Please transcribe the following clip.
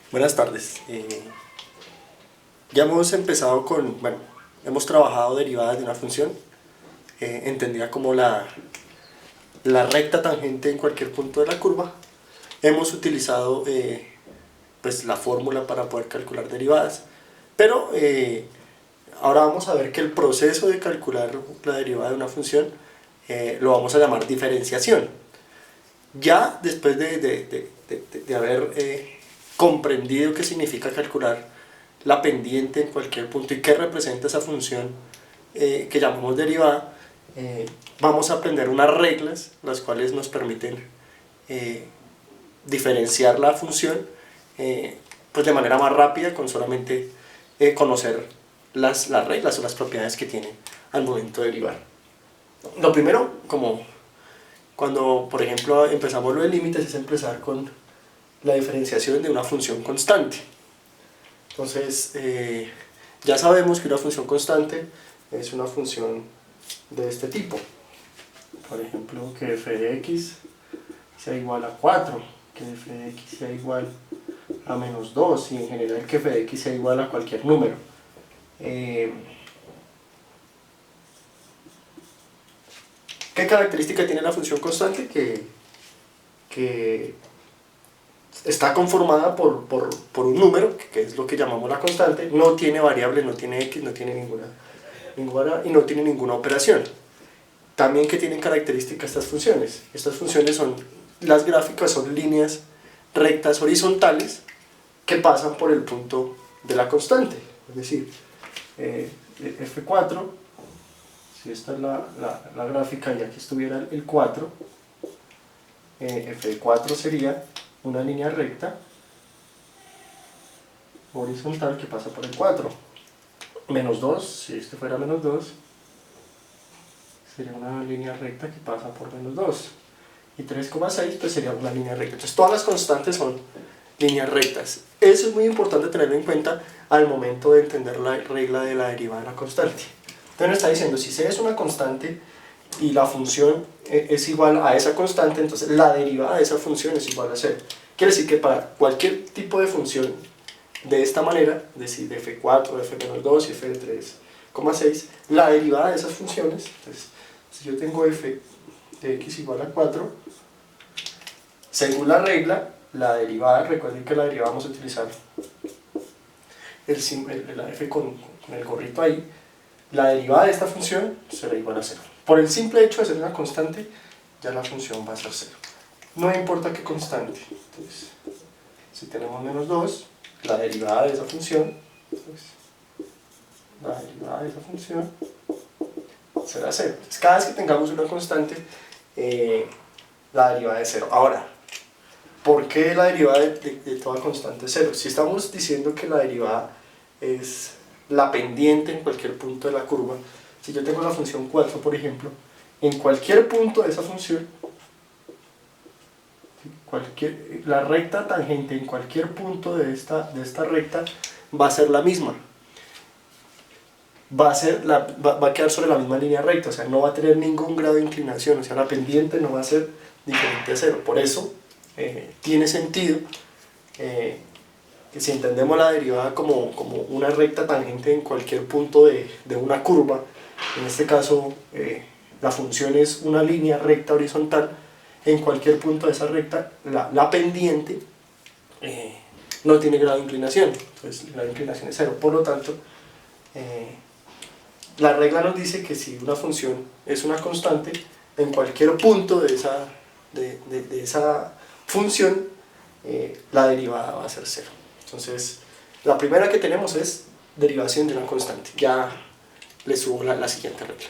Buenas tardes. Ya hemos empezado hemos trabajado derivadas de una función, entendida como la recta tangente en cualquier punto de la curva. Hemos utilizado pues la fórmula para poder calcular derivadas, pero ahora vamos a ver que el proceso de calcular la derivada de una función lo vamos a llamar diferenciación. Ya después de haber comprendido qué significa calcular la pendiente en cualquier punto y qué representa esa función que llamamos derivada, vamos a aprender unas reglas las cuales nos permiten diferenciar la función pues de manera más rápida con solamente conocer las reglas o las propiedades que tiene al momento de derivar. Lo primero, como cuando por ejemplo empezamos lo de límites, es empezar con la diferenciación de una función constante. Entonces ya sabemos que una función constante es una función de este tipo. Por ejemplo, que f de x sea igual a 4, que f de x sea igual a menos 2 y en general que f de x sea igual a cualquier número. ¿Qué característica tiene la función constante? Que está conformada por un número, que es lo que llamamos la constante, no tiene variable, no tiene x, no tiene ninguna y no tiene ninguna operación. También que tienen características estas funciones. Estas funciones son, las gráficas son líneas rectas horizontales que pasan por el punto de la constante. Es decir, F4, si esta es la gráfica y aquí estuviera el 4, F4 sería una línea recta horizontal que pasa por el 4. Menos 2, si este fuera menos 2, sería una línea recta que pasa por menos 2. Y 3,6 pues sería una línea recta. Entonces todas las constantes son líneas rectas. Eso es muy importante tenerlo en cuenta al momento de entender la regla de la derivada de la constante. Entonces nos está diciendo, si C es una constante y la función es igual a esa constante, entonces la derivada de esa función es igual a 0. Quiere decir que para cualquier tipo de función de esta manera, es decir, de f4, de f-2 y f de 3,6, la derivada de esas funciones, entonces, si yo tengo f de x igual a 4, según la regla, la derivada, recuerden que la derivada vamos a utilizar la f con el gorrito ahí, la derivada de esta función será igual a 0. Por el simple hecho de ser una constante, ya la función va a ser 0. No importa qué constante. Entonces, si tenemos menos 2, la derivada de esa función, será 0. Entonces, cada vez que tengamos una constante, la derivada es 0. Ahora, ¿por qué la derivada de toda constante es 0? Si estamos diciendo que la derivada es la pendiente en cualquier punto de la curva, si yo tengo la función 4, por ejemplo, en cualquier punto de esa función, la recta tangente en cualquier punto de esta recta va a ser la misma. Va a quedar sobre la misma línea recta, o sea, no va a tener ningún grado de inclinación, o sea, la pendiente no va a ser diferente a 0. Por eso tiene sentido que si entendemos la derivada como una recta tangente en cualquier punto de una curva, en este caso la función es una línea recta horizontal, en cualquier punto de esa recta la pendiente no tiene grado de inclinación, entonces el grado de inclinación es 0. Por lo tanto, la regla nos dice que si una función es una constante, en cualquier punto de esa función, la derivada va a ser 0. Entonces, la primera que tenemos es derivación de una constante. Ya le subo la siguiente regla.